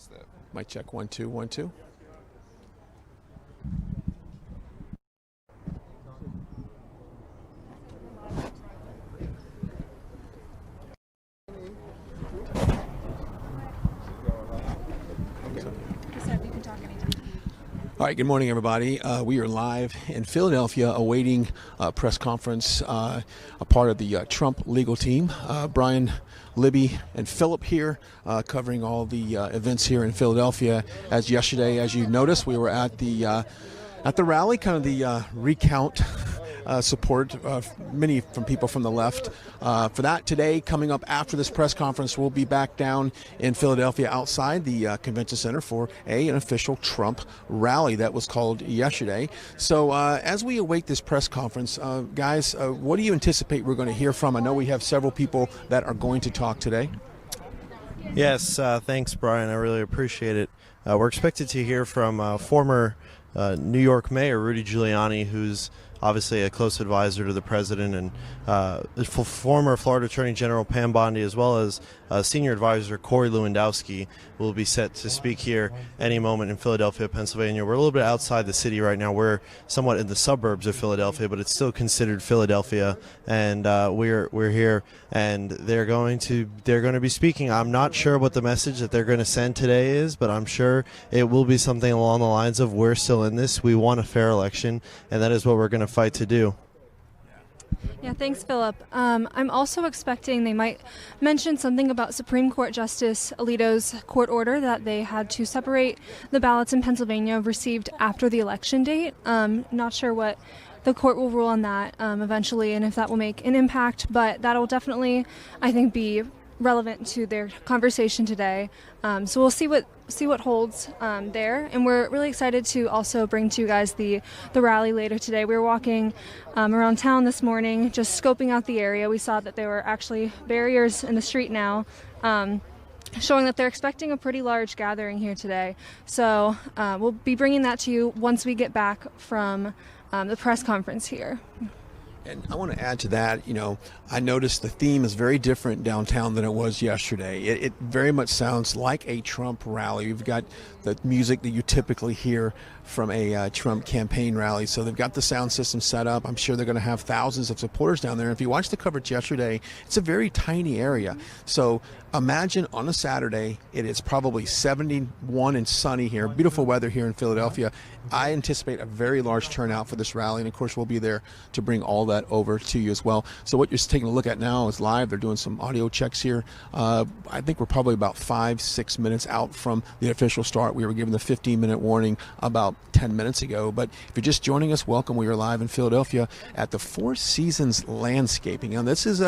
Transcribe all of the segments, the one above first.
Test that. Mic check 1 2 1 2. All right, good morning, everybody. We are live in Philadelphia awaiting a press conference, a part of the Trump legal team. Brian, Libby, and Philip here covering all the events here in Philadelphia. As yesterday, as you noticed, we were at the rally, kind of the recount support, many from people from the left. For that, today, coming up after this press conference, we'll be back down in Philadelphia outside the convention center for an official Trump rally that was called yesterday. So as we await this press conference, guys, what do you anticipate we're going to hear from? I know we have several people that are going to talk today. Yes, thanks, Brian. I really appreciate it. We're expected to hear from former New York Mayor Rudy Giuliani, who's obviously a close advisor to the president, and former Florida Attorney General Pam Bondi, as well as senior advisor Corey Lewandowski, will be set to speak here any moment in Philadelphia, Pennsylvania. We're a little bit outside the city right now. We're somewhat in the suburbs of Philadelphia, but it's still considered Philadelphia, and we're here, and they're going to be speaking. I'm not sure what the message that they're going to send today is, but I'm sure it will be something along the lines of, we're still in this, we want a fair election, and that is what we're going to fight to do. Yeah, thanks, Philip. I'm also expecting they might mention something about Supreme Court Justice Alito's court order that they had to separate the ballots in Pennsylvania received after the election date. Not sure what the court will rule on that eventually, and if that will make an impact, but that'll definitely, I think, be relevant to their conversation today. So we'll see what holds there, and we're really excited to also bring to you guys the rally later today. We were walking around town this morning, just scoping out the area. We saw that there were actually barriers in the street now, showing that they're expecting a pretty large gathering here today. So we'll be bringing that to you once we get back from the press conference here. And I want to add to that, I noticed the theme is very different downtown than it was yesterday. It very much sounds like a Trump rally. We've got the music that you typically hear from a Trump campaign rally. So they've got the sound system set up. I'm sure they're going to have thousands of supporters down there. If you watch the coverage yesterday, it's a very tiny area. So imagine on a Saturday, it is probably 71 and sunny here, beautiful weather here in Philadelphia. I anticipate a very large turnout for this rally, and of course we'll be there to bring all that over to you as well. So what you're taking a look at now is live. They're doing some audio checks here. I think we're probably about 5-6 minutes out from the official start. We were given the 15-minute warning about 10 minutes ago, but if you're just joining us, welcome. We are live in Philadelphia at the Four Seasons Landscaping. Now this is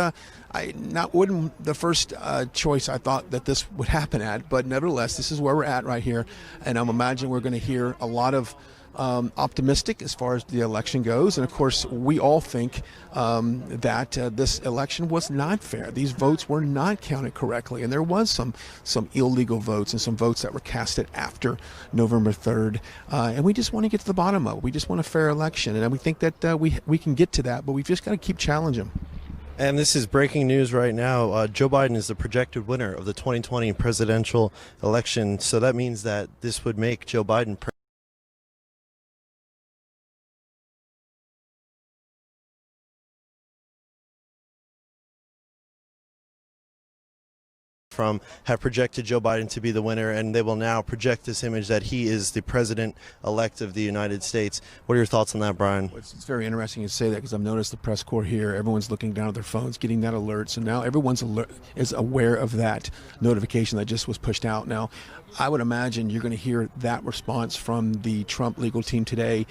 wasn't the first choice I thought that this would happen at, but nevertheless, this is where we're at right here, and I'm imagining we're going to hear a lot of optimistic as far as the election goes. And of course, we all think that this election was not fair. These votes were not counted correctly, and there was some illegal votes and some votes that were casted after November 3rd. And we just want to get to the bottom of it. We just want a fair election, and we think that we can get to that, but we've just got to keep challenging. And this is breaking news right now. Joe Biden is the projected winner of the 2020 presidential election. So that means that this would make Joe Biden have projected Joe Biden to be the winner, and they will now project this image that he is the president-elect of the United States. What are your thoughts on that, Brian? Well, it's very interesting you say that, because I've noticed the press corps here, everyone's looking down at their phones, getting that alert. So now everyone's is aware of that notification that just was pushed out. Now, I would imagine you're going to hear that response from the Trump legal team today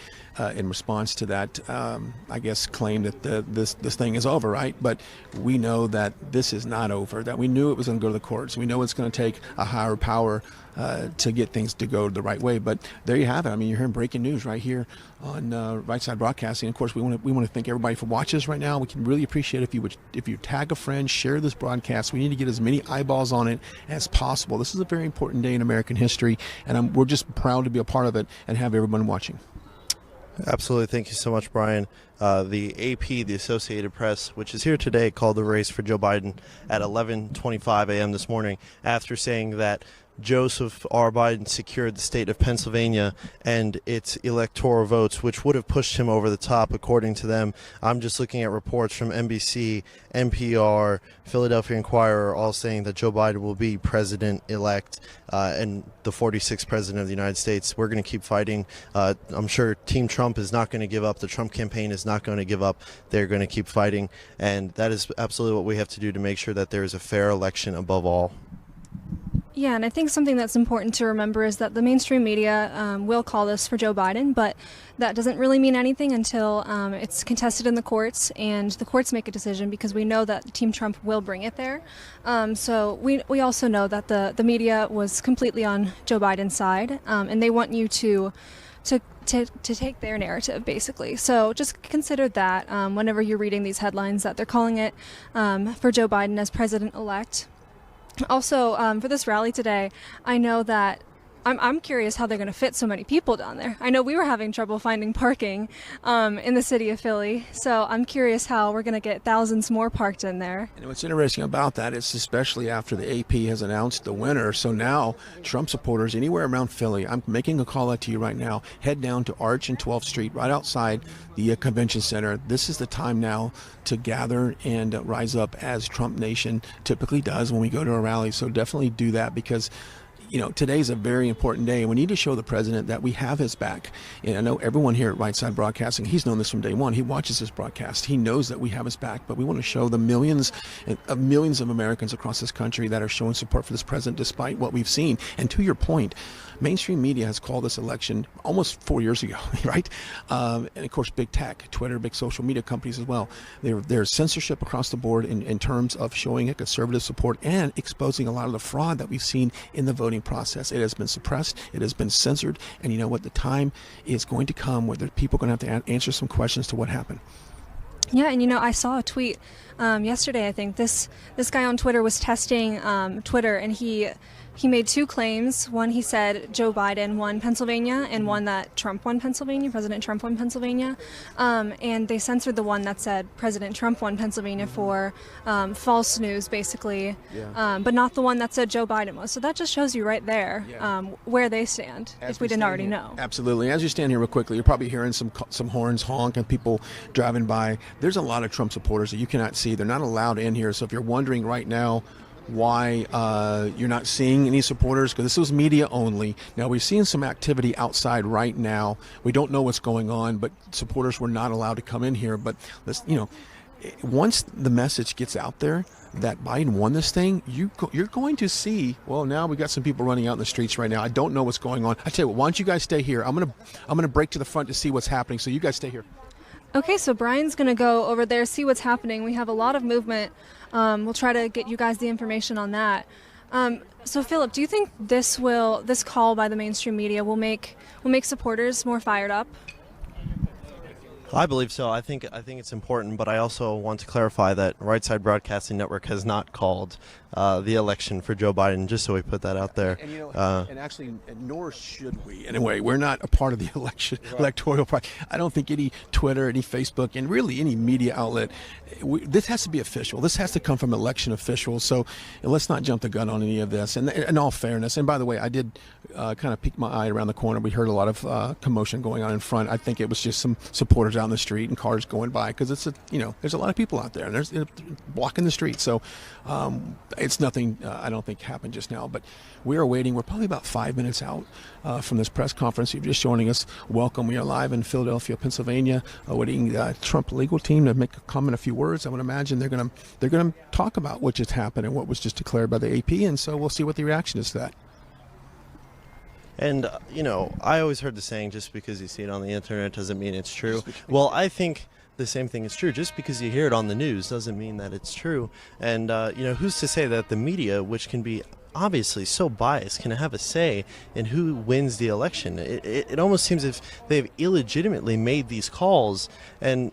in response to that, I guess, claim that this thing is over, right? But we know that this is not over, that we knew it was going to go to the courts. We know it's going to take a higher power to get things to go the right way. But there you have it. I mean, you're hearing breaking news right here on Right Side Broadcasting. Of course, we want to thank everybody for watching us right now. We can really appreciate if you tag a friend, share this broadcast. We need to get as many eyeballs on it as possible. This is a very important day in American history, and we're just proud to be a part of it and have everyone watching. Absolutely. Thank you so much, Brian. The AP, the Associated Press, which is here today, called the race for Joe Biden at 11:25 a.m. this morning, after saying that Joseph R. Biden secured the state of Pennsylvania and its electoral votes, which would have pushed him over the top, according to them. I'm just looking at reports from NBC, NPR, Philadelphia Inquirer, all saying that Joe Biden will be president-elect and the 46th president of the United States. We're going to keep fighting. I'm sure Team Trump is not going to give up. The Trump campaign is not going to give up. They're going to keep fighting, and that is absolutely what we have to do to make sure that there is a fair election above all. Yeah, and I think something that's important to remember is that the mainstream media will call this for Joe Biden, but that doesn't really mean anything until it's contested in the courts and the courts make a decision, because we know that Team Trump will bring it there. So we also know that the media was completely on Joe Biden's side, and they want you to take their narrative, basically. So just consider that whenever you're reading these headlines, that they're calling it for Joe Biden as president-elect. Also, for this rally today, I know that I'm curious how they're going to fit so many people down there. I know we were having trouble finding parking in the city of Philly, so I'm curious how we're going to get thousands more parked in there. And what's interesting about that is, especially after the AP has announced the winner, so now Trump supporters anywhere around Philly, I'm making a call out to you right now, head down to Arch and 12th Street, right outside the convention center. This is the time now to gather and rise up, as Trump Nation typically does when we go to a rally. So definitely do that, because today's a very important day, and we need to show the president that we have his back. And I know everyone here at Right Side Broadcasting, he's known this from day one. He watches this broadcast. He knows that we have his back, but we want to show the millions of Americans across this country that are showing support for this president despite what we've seen. And to your point, mainstream media has called this election almost 4 years ago, right? And of course, big tech, Twitter, big social media companies as well. There's censorship across the board in terms of showing a conservative support and exposing a lot of the fraud that we've seen in the voting process. It has been suppressed, it has been censored, and you know what? The time is going to come where people are going to have to answer some questions to what happened. Yeah, and I saw a tweet yesterday. I think this guy on Twitter was testing Twitter, and he made two claims. One, he said Joe Biden won Pennsylvania, and one that Trump won Pennsylvania, President Trump won Pennsylvania. And they censored the one that said President Trump won Pennsylvania for false news, basically, but not the one that said Joe Biden was. So that just shows you right there where they stand, if we didn't already know. Absolutely. As you stand here real quickly, you're probably hearing some horns honk and people driving by. There's a lot of Trump supporters that you cannot see. They're not allowed in here. So if you're wondering right now why you're not seeing any supporters, because this was media only. Now, we're seeing some activity outside right now. We don't know what's going on, but supporters were not allowed to come in here. But once the message gets out there that Biden won this thing, you're going to see, well, now we got some people running out in the streets right now. I don't know what's going on. I tell you what, why don't you guys stay here? I'm gonna break to the front to see what's happening, so you guys stay here. Okay, so Brian's going to go over there, see what's happening. We have a lot of movement. We'll try to get you guys the information on that. So, Philip, do you think this call by the mainstream media will make supporters more fired up? I believe so. I think it's important, but I also want to clarify that Right Side Broadcasting Network has not called the election for Joe Biden, just so we put that out there. And actually, nor should we. Anyway, we're not a part of the electoral process. I don't think any Twitter, any Facebook, and really any media outlet, this has to be official. This has to come from election officials. So let's not jump the gun on any of this. And in all fairness, and by the way, I did kind of peek my eye around the corner. We heard a lot of commotion going on in front. I think it was just some supporters out on the street and cars going by, because there's a lot of people out there and there's blocking the street. So it's nothing I don't think happened just now, but we are waiting. We're probably about 5 minutes out from this press conference. If you're just joining us, welcome. We are live in Philadelphia, Pennsylvania, waiting the Trump legal team to make a comment, a few words. I would imagine they're going to talk about what just happened and what was just declared by the AP, and so we'll see what the reaction is to that. And, I always heard the saying, just because you see it on the internet doesn't mean it's true. Well, I think the same thing is true. Just because you hear it on the news doesn't mean that it's true. And, who's to say that the media, which can be obviously so biased, can have a say in who wins the election? It almost seems as if they've illegitimately made these calls. And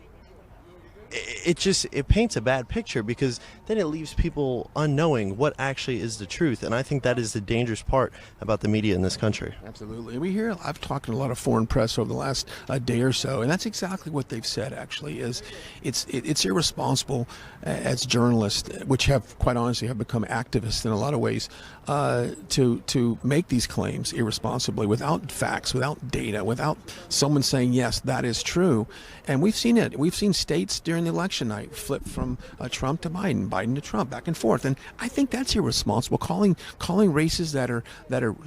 it paints a bad picture, because then it leaves people unknowing what actually is the truth, and I think that is the dangerous part about the media in this country. Absolutely. I've talked to a lot of foreign press over the last day or so, and that's exactly what they've said. Actually, is it's irresponsible as journalists, which have quite honestly have become activists in a lot of ways, to make these claims irresponsibly without facts, without data, without someone saying yes, that is true. And we've seen it. We've seen states during the election night flip from Trump to Biden, Biden to Trump, back and forth. And I think that's irresponsible. Calling races that are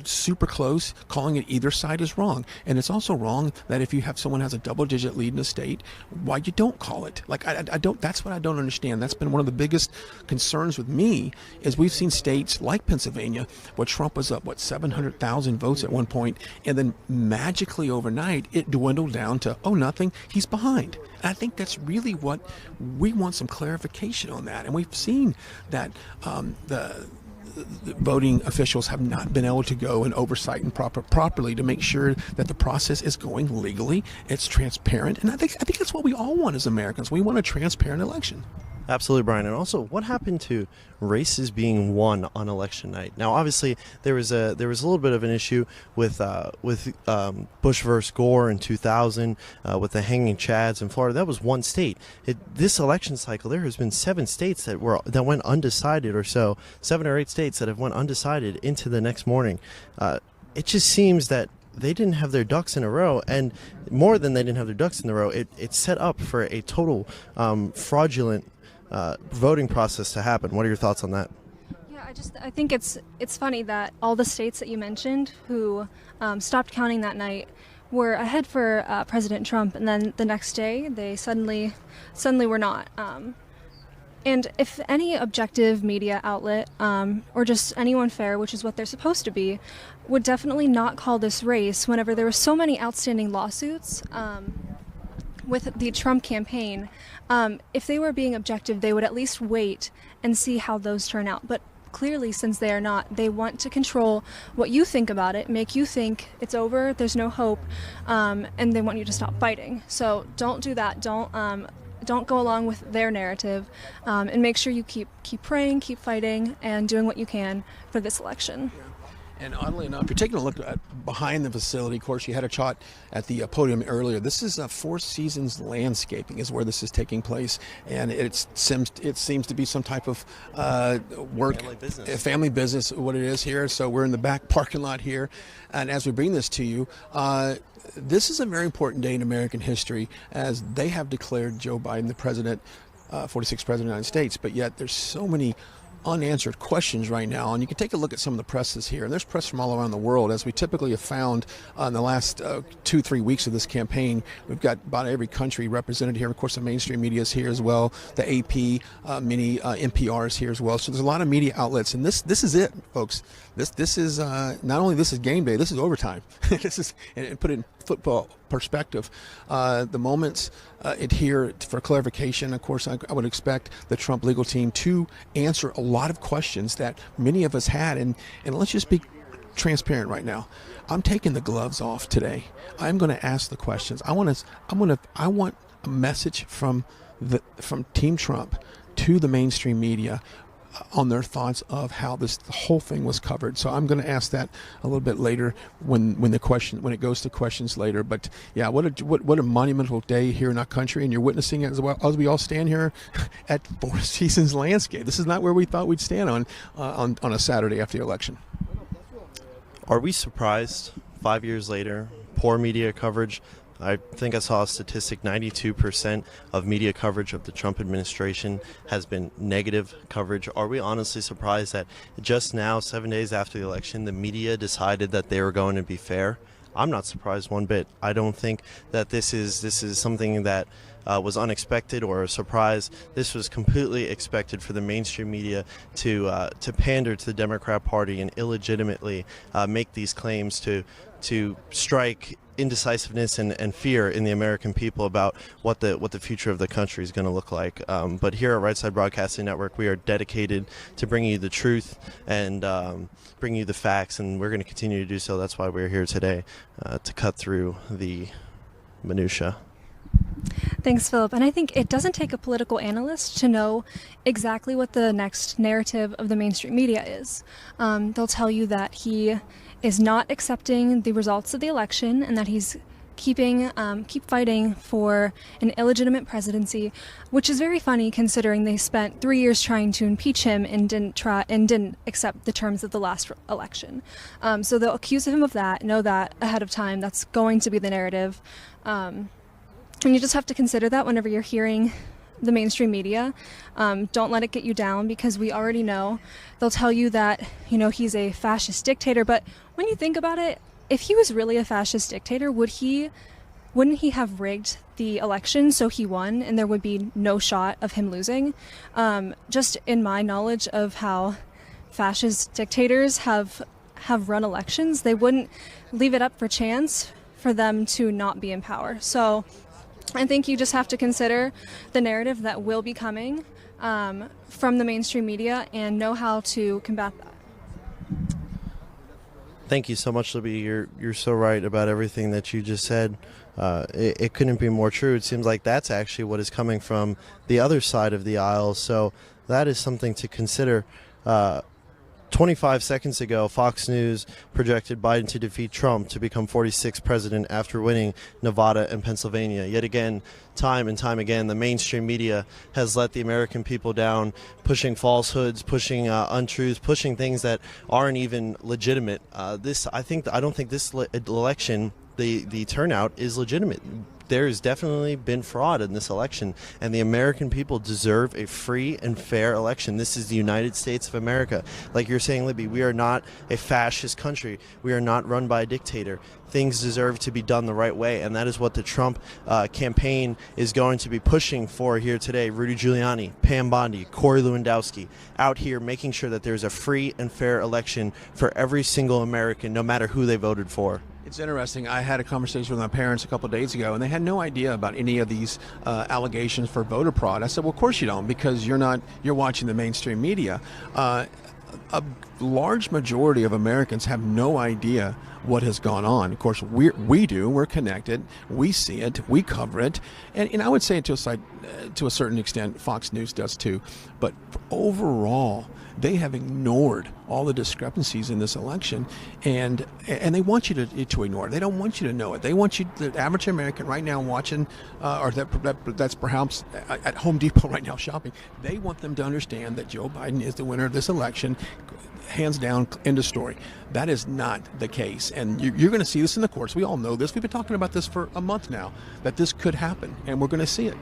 super close, calling it either side is wrong. And it's also wrong that if you have someone has a double-digit lead in a state, why you don't call it. Like I don't. That's what I don't understand. That's been one of the biggest concerns with me. Is we've seen states like Pennsylvania where Trump was up 700,000 votes at one point, and then magically overnight it dwindled down to nothing. He's behind. And I think that's really what we want, some clarification on that. And we've seen that the voting officials have not been able to go and oversight and properly to make sure that the process is going legally, it's transparent. And I think that's what we all want as Americans. We want a transparent election. Absolutely, Brian. And also, what happened to races being won on election night? Now, obviously, there was a little bit of an issue with Bush versus Gore in 2000, with the hanging chads in Florida. That was one state. This election cycle, there has been 7 states that went undecided, or so 7 or 8 states that have went undecided into the next morning. It just seems that they didn't have their ducks in a row, and more than they didn't have their ducks in a row, it set up for a total fraudulent voting process to happen. What are your thoughts on that? Yeah, I think it's funny that all the states that you mentioned who stopped counting that night were ahead for President Trump, and then the next day they suddenly were not. And if any objective media outlet, or just anyone fair, which is what they're supposed to be, would definitely not call this race whenever there were so many outstanding lawsuits with the Trump campaign. If they were being objective, they would at least wait and see how those turn out. But clearly, since they are not, they want to control what you think about it, make you think it's over, there's no hope, and they want you to stop fighting. So don't do that. Don't go along with their narrative, and make sure you keep praying, keep fighting, and doing what you can for this election. And oddly enough, you're taking a look at behind the facility. Of course, you had a shot at the podium earlier. This is Four Seasons Landscaping is where this is taking place, and it seems to be some type of family business, what it is here. So we're in the back parking lot here, and as we bring this to you, this is a very important day in American history, as they have declared Joe Biden the president, 46th president of the United States. But yet there's so many unanswered questions right now, and you can take a look at some of the presses here, and there's press from all around the world, as we typically have found in the last 2-3 weeks of this campaign. We've got about every country represented here. Of course, the mainstream media is here as well, the AP, many NPR is here as well. So there's a lot of media outlets, and this is it, folks. This is not only this is game day, this is overtime. This is, and put it in football perspective, the moments here for clarification. Of course, I would expect the Trump legal team to answer a lot of questions that many of us had, and let's just be transparent right now. I'm taking the gloves off today. I'm going to ask the questions. I want a message from Team Trump to the mainstream media on their thoughts of how the whole thing was covered. So I'm going to ask that a little bit later when it goes to questions later. But yeah, what a monumental day here in our country, and you're witnessing it as well as we all stand here at Four Seasons Landscape. This is not where we thought we'd stand on a Saturday after the election. Are we surprised 5 years later? Poor media coverage. I think I saw a statistic, 92% of media coverage of the Trump administration has been negative coverage. Are we honestly surprised that just now, 7 days after the election, the media decided that they were going to be fair? I'm not surprised one bit. I don't think that this is something that was unexpected or a surprise. This was completely expected for the mainstream media to pander to the Democrat Party and illegitimately make these claims to strike indecisiveness and fear in the American people about what the future of the country is going to look like. But here at Right Side Broadcasting Network, we are dedicated to bringing you the truth and bringing you the facts, and we're going to continue to do so. That's why we're here today, to cut through the minutia. Thanks, Philip. And I think it doesn't take a political analyst to know exactly what the next narrative of the mainstream media is. They'll tell you that he is not accepting the results of the election and that he's keep fighting for an illegitimate presidency, which is very funny considering they spent 3 years trying to impeach him and didn't accept the terms of the last election. So they'll accuse him of that, know that ahead of time. That's going to be the narrative. And you just have to consider that whenever you're hearing the mainstream media. Don't let it get you down, because we already know. They'll tell you that, he's a fascist dictator, but when you think about it, if he was really a fascist dictator, wouldn't he have rigged the election so he won and there would be no shot of him losing? Just in my knowledge of how fascist dictators have run elections, they wouldn't leave it up for chance for them to not be in power. So I think you just have to consider the narrative that will be coming from the mainstream media and know how to combat that. Thank you so much, Libby. You're so right about everything that you just said. It couldn't be more true. It seems like that's actually what is coming from the other side of the aisle. So that is something to consider. 25 seconds ago, Fox News projected Biden to defeat Trump to become 46th president after winning Nevada and Pennsylvania. Yet again, time and time again, the mainstream media has let the American people down, pushing falsehoods, pushing untruths, pushing things that aren't even legitimate. I don't think this election, the turnout is legitimate. There has definitely been fraud in this election, and the American people deserve a free and fair election. This is the United States of America. Like you're saying, Libby, we are not a fascist country. We are not run by a dictator. Things deserve to be done the right way, and that is what the Trump campaign is going to be pushing for here today. Rudy Giuliani, Pam Bondi, Corey Lewandowski out here making sure that there's a free and fair election for every single American, no matter who they voted for. It's interesting. I had a conversation with my parents a couple of days ago, and they had no idea about any of these allegations for voter fraud. I said, well, of course you don't, because you're watching the mainstream media. A large majority of Americans have no idea what has gone on. Of course, we do. We're connected. We see it. We cover it. And I would say to a certain extent, Fox News does too. But overall, they have ignored all the discrepancies in this election, and they want you to ignore it. They don't want you to know it. They want you, the average American right now watching, or that's perhaps at Home Depot right now shopping, they want them to understand that Joe Biden is the winner of this election, hands down, end of story. That is not the case, and you're going to see this in the courts. We all know this. We've been talking about this for a month now, that this could happen, and we're going to see it.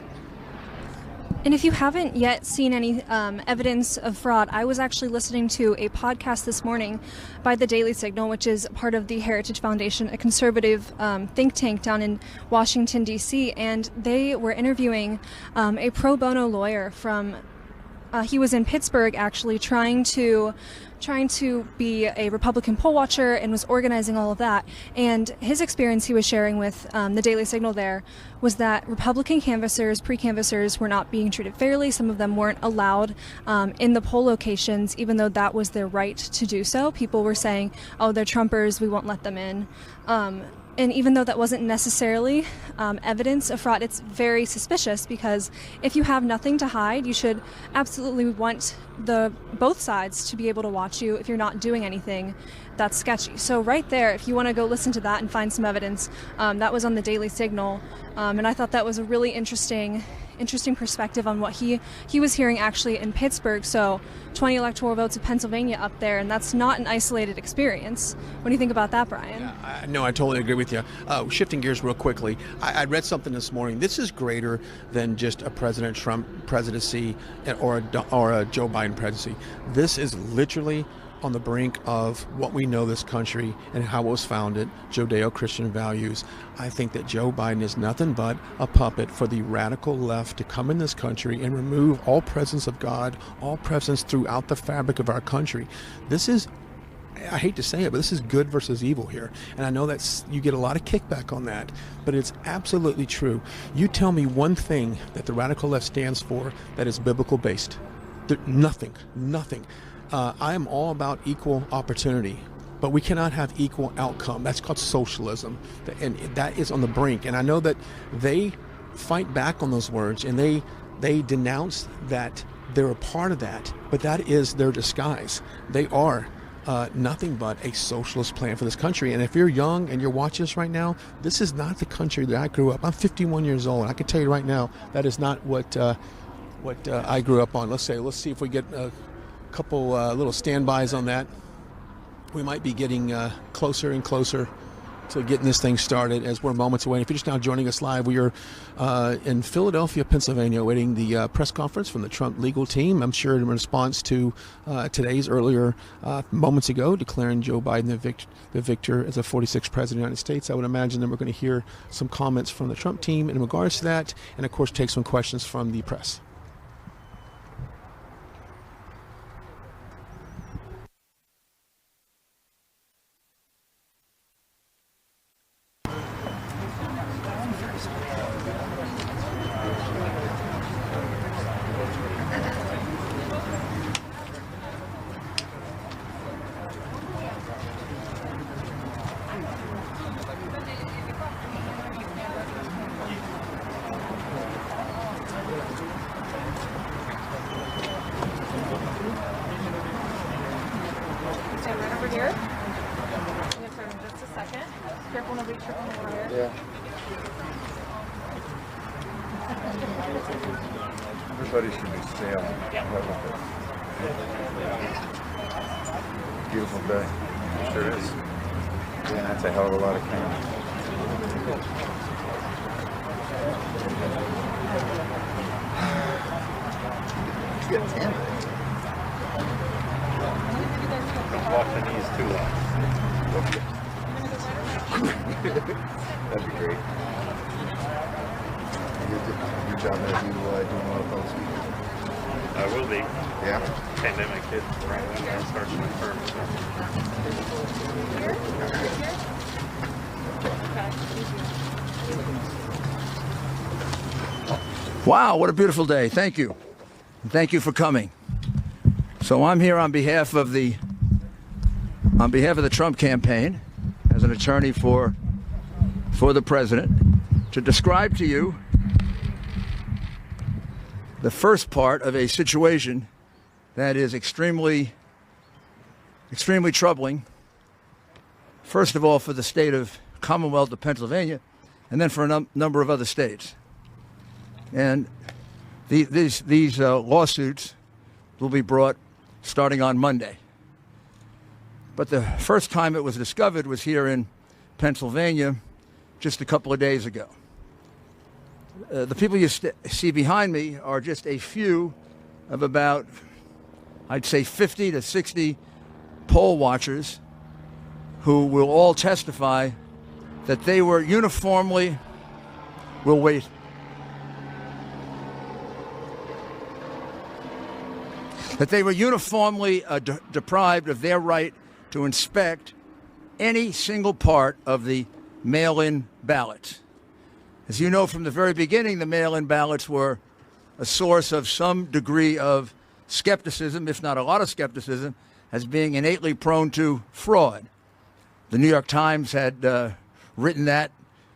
And if you haven't yet seen any evidence of fraud, I was actually listening to a podcast this morning by the Daily Signal, which is part of the Heritage Foundation, a conservative think tank down in Washington, D.C., and they were interviewing a pro bono lawyer from, he was in Pittsburgh actually, trying to be a Republican poll watcher and was organizing all of that. And his experience he was sharing with the Daily Signal there was that Republican canvassers, pre-canvassers, were not being treated fairly. Some of them weren't allowed in the poll locations, even though that was their right to do so. People were saying, oh, they're Trumpers, we won't let them in. And even though that wasn't necessarily evidence of fraud, it's very suspicious, because if you have nothing to hide, you should absolutely want both sides to be able to watch you if you're not doing anything that's sketchy. So right there, if you want to go listen to that and find some evidence, that was on the Daily Signal, and I thought that was a really interesting perspective on what he was hearing actually in Pittsburgh. So 20 electoral votes of Pennsylvania up there, and that's not an isolated experience. What do you think about that, Brian? Yeah, no, I totally agree with you. Shifting gears real quickly, I read something this morning. This is greater than just a President Trump presidency or a Joe Biden presidency. This is literally on the brink of what we know this country and how it was founded, Judeo-Christian values. I think that Joe Biden is nothing but a puppet for the radical left to come in this country and remove all presence of God, all presence throughout the fabric of our country. This is, I hate to say it, but this is good versus evil here. And I know that you get a lot of kickback on that, but it's absolutely true. You tell me one thing that the radical left stands for that is biblical based. Nothing. I am all about equal opportunity, but we cannot have equal outcome. That's called socialism, and that is on the brink. And I know that they fight back on those words, and they denounce that they're a part of that, but that is their disguise. They are nothing but a socialist plan for this country. And if you're young and you're watching this right now, this is not the country that I grew up. I'm 51 years old. I can tell you right now, that is not what I grew up on. Let's see if we get a couple little standbys on that. We might be getting closer and closer to getting this thing started as we're moments away. And if you're just now joining us live, we are in Philadelphia, Pennsylvania, awaiting the press conference from the Trump legal team. I'm sure in response to today's earlier moments ago declaring Joe Biden the victor as the 46th president of the United States. I would imagine that we're going to hear some comments from the Trump team in regards to that, and of course take some questions from the press. Everybody should be sailing. Beautiful day. It sure is. Yeah, that's a hell of a lot of candy. Get 10. Walk the knees too long. That'd be great. Good job as you doing a lot of public speaking. I will be. Yeah. Pandemic hit right when I started my firm. Wow, what a beautiful day. Thank you. Thank you for coming. So I'm here on behalf of the Trump campaign as an attorney for the president to describe to you the first part of a situation that is extremely troubling. First of all, for the state of Commonwealth of Pennsylvania, and then for a number of other states. And these lawsuits will be brought starting on Monday. But the first time it was discovered was here in Pennsylvania just a couple of days ago. The people you see behind me are just a few of about, I'd say, 50 to 60 poll watchers who will all testify that they were uniformly, deprived of their right to inspect any single part of the mail-in ballots. As you know, from the very beginning, the mail-in ballots were a source of some degree of skepticism, if not a lot of skepticism, as being innately prone to fraud. The New York Times had written that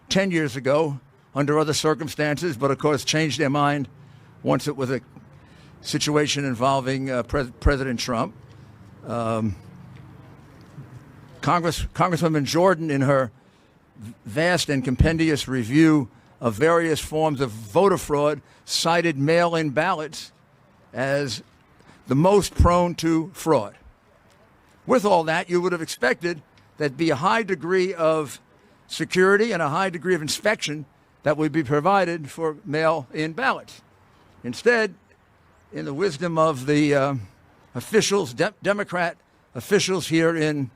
10 years ago under other circumstances, but of course changed their mind once it was a situation involving President Trump. Congresswoman Jordan, in her vast and compendious review of various forms of voter fraud, cited mail-in ballots as the most prone to fraud. With all that, you would have expected there'd be a high degree of security and a high degree of inspection that would be provided for mail-in ballots. Instead, in the wisdom of the officials, Democrat officials here in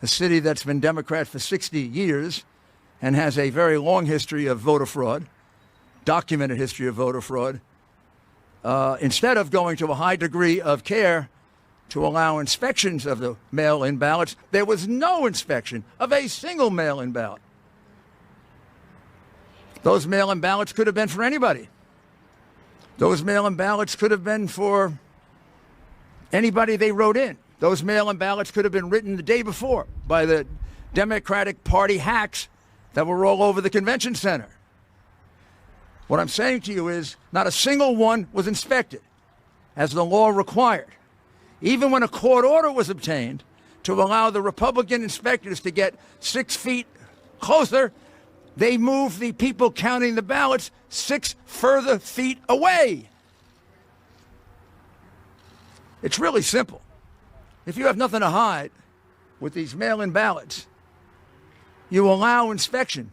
a city that's been Democrat for 60 years and has a very long history of voter fraud, documented history of voter fraud, instead of going to a high degree of care to allow inspections of the mail-in ballots, there was no inspection of a single mail-in ballot. Those mail-in ballots could have been for anybody. Those mail-in ballots could have been for anybody they wrote in. Those mail-in ballots could have been written the day before by the Democratic Party hacks that were all over the convention center. What I'm saying to you is not a single one was inspected, as the law required. Even when a court order was obtained to allow the Republican inspectors to get 6 feet closer, they moved the people counting the ballots 6 further feet away. It's really simple. If you have nothing to hide with these mail-in ballots, you allow inspection.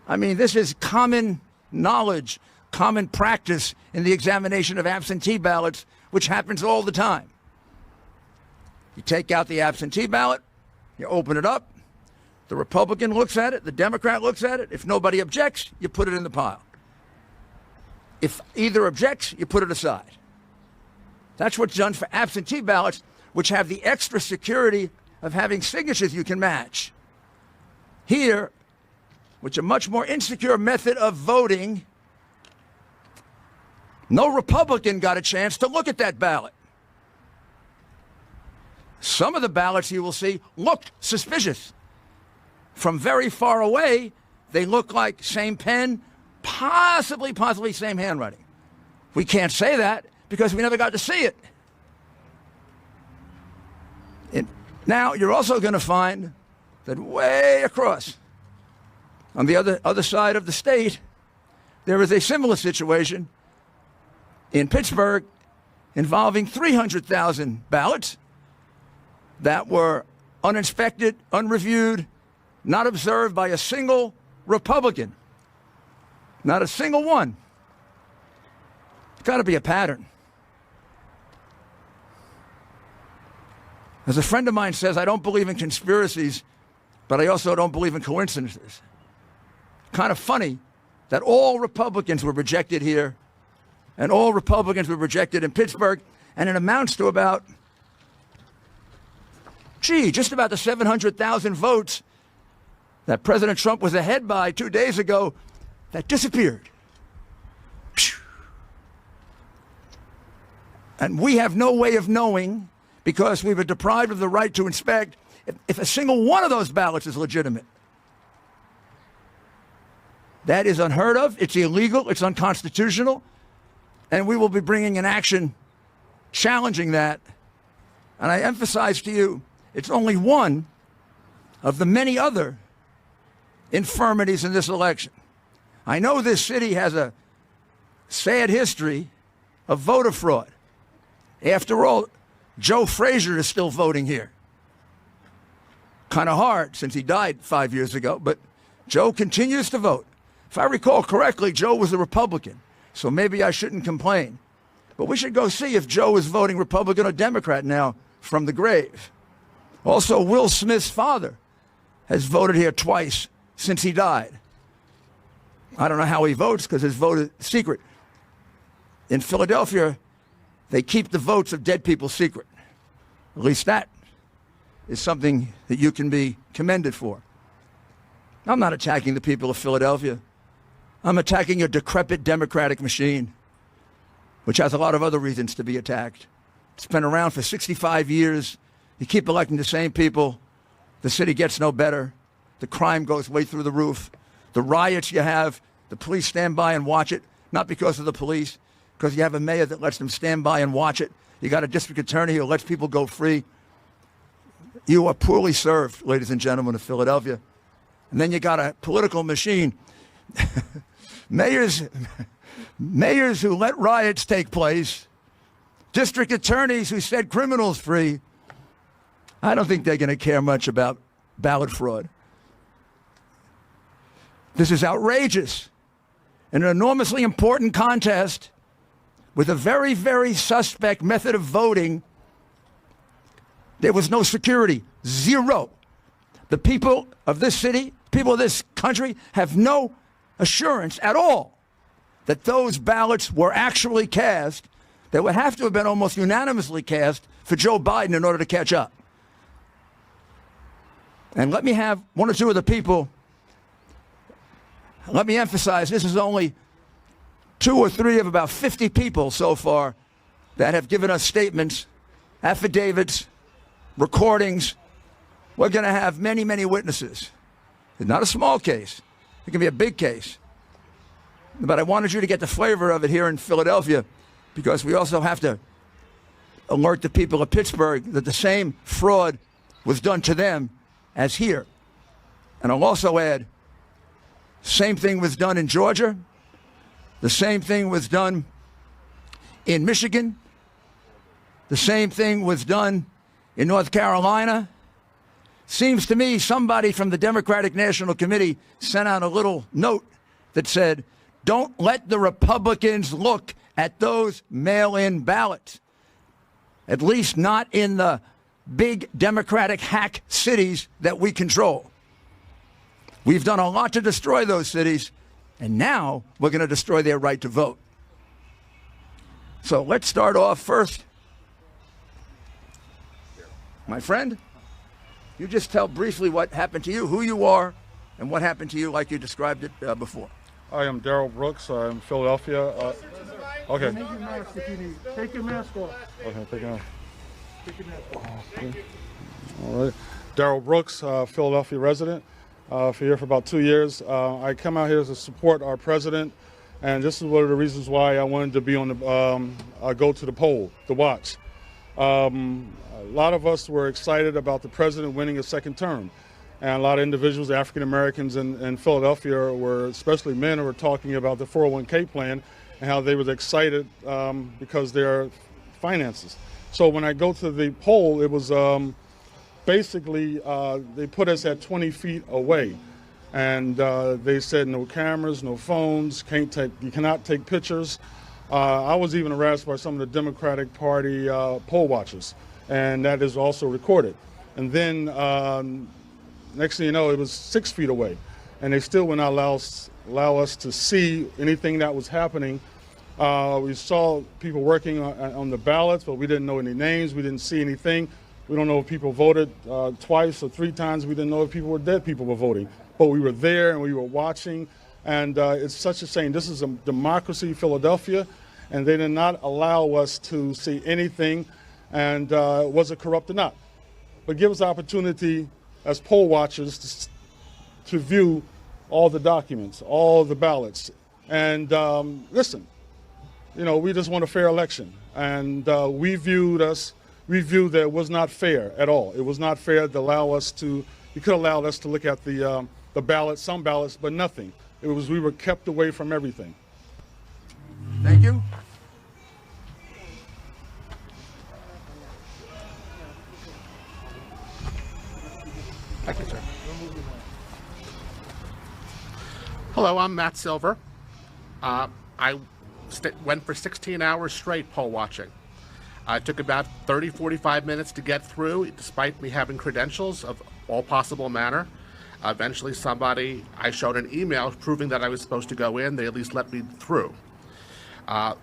I mean, this is common knowledge, common practice in the examination of absentee ballots, which happens all the time. You take out the absentee ballot, you open it up, the Republican looks at it, the Democrat looks at it. If nobody objects, you put it in the pile. If either objects, you put it aside. That's what's done for absentee ballots, which have the extra security of having signatures you can match. Here, which a much more insecure method of voting, no Republican got a chance to look at that ballot. Some of the ballots you will see looked suspicious. From very far away, they look like same pen, possibly same handwriting. We can't say that because we never got to see it. Now, you're also going to find that way across, on the other side of the state, there is a similar situation in Pittsburgh involving 300,000 ballots that were uninspected, unreviewed, not observed by a single Republican. Not a single one. It's got to be a pattern. As a friend of mine says, I don't believe in conspiracies, but I also don't believe in coincidences. Kind of funny that all Republicans were rejected here and all Republicans were rejected in Pittsburgh, and it amounts to about, just about the 700,000 votes that President Trump was ahead by 2 days ago that disappeared. And we have no way of knowing, because we were deprived of the right to inspect, if a single one of those ballots is legitimate. That is unheard of. It's illegal. It's unconstitutional. And we will be bringing an action challenging that. And I emphasize to you, it's only one of the many other infirmities in this election. I know this city has a sad history of voter fraud. After all, Joe Frazier is still voting here. Kind of hard since he died 5 years ago, but Joe continues to vote. If I recall correctly, Joe was a Republican, so maybe I shouldn't complain. But we should go see if Joe is voting Republican or Democrat now from the grave. Also, Will Smith's father has voted here twice since he died. I don't know how he votes because his vote is secret. In Philadelphia, they keep the votes of dead people secret. At least that is something that you can be commended for. I'm not attacking the people of Philadelphia. I'm attacking a decrepit democratic machine, which has a lot of other reasons to be attacked. It's been around for 65 years. You keep electing the same people. The city gets no better. The crime goes way through the roof. The riots you have, the police stand by and watch it, not because of the police, because you have a mayor that lets them stand by and watch it. You got a district attorney who lets people go free. You are poorly served, ladies and gentlemen of Philadelphia. And then you got a political machine. Mayors who let riots take place, district attorneys who set criminals free. I don't think they're going to care much about ballot fraud. This is outrageous. In an enormously important contest with a very, very suspect method of voting, there was no security. Zero. The people of this city, people of this country, have no assurance at all that those ballots were actually cast, that would have to have been almost unanimously cast for Joe Biden in order to catch up. And let me have one or two of the people, let me emphasize, this is only 2 or 3 of about 50 people so far that have given us statements, affidavits, recordings. We're going to have many, many witnesses. It's not a small case. It can be a big case. But I wanted you to get the flavor of it here in Philadelphia, because we also have to alert the people of Pittsburgh that the same fraud was done to them as here. And I'll also add, same thing was done in Georgia. The same thing was done in Michigan. The same thing was done in North Carolina. Seems to me somebody from the Democratic National Committee sent out a little note that said, don't let the Republicans look at those mail-in ballots, at least not in the big Democratic hack cities that we control. We've done a lot to destroy those cities, and now we're going to destroy their right to vote. So let's start off first. My friend, you just tell briefly what happened to you, who you are, and what happened to you like you described it before. I am Daryl Brooks. I'm in Philadelphia. Okay. Take your mask if you need. Take your mask off. Okay, take it off. Take your mask off. All right. Daryl Brooks, Philadelphia resident. Here for about 2 years. I come out here to support our president, and this is one of the reasons why I wanted to be on the go to the poll to watch. A lot of us were excited about the president winning a second term, and a lot of individuals, African Americans in Philadelphia, were, especially men, were talking about the 401k plan and how they were excited because their finances. So when I go to the poll, it was basically they put us at 20 feet away, and they said no cameras, no phones, you cannot take pictures. I was even harassed by some of the Democratic Party poll watchers, and that is also recorded. And then next thing you know, it was 6 feet away, and they still would not allow us to see anything that was happening. We saw people working on the ballots, but we didn't know any names. We didn't see anything. We don't know if people voted twice or 3 times. We didn't know if people were dead people were voting. But we were there and we were watching. And it's such a shame. This is a democracy, Philadelphia, and they did not allow us to see anything. And was it corrupt or not? But give us the opportunity as poll watchers to view all the documents, all the ballots. And listen, you know, we just want a fair election. And we viewed that it was not fair at all. It was not fair to allow us to, you could have allowed us to look at the ballots, some ballots, but nothing. It was, we were kept away from everything. Thank you. Thank you, sir. Hello, I'm Matt Silver. I went for 16 hours straight poll watching. It took about 30, 45 minutes to get through, despite me having credentials of all possible manner. Eventually I showed an email proving that I was supposed to go in. They at least let me through.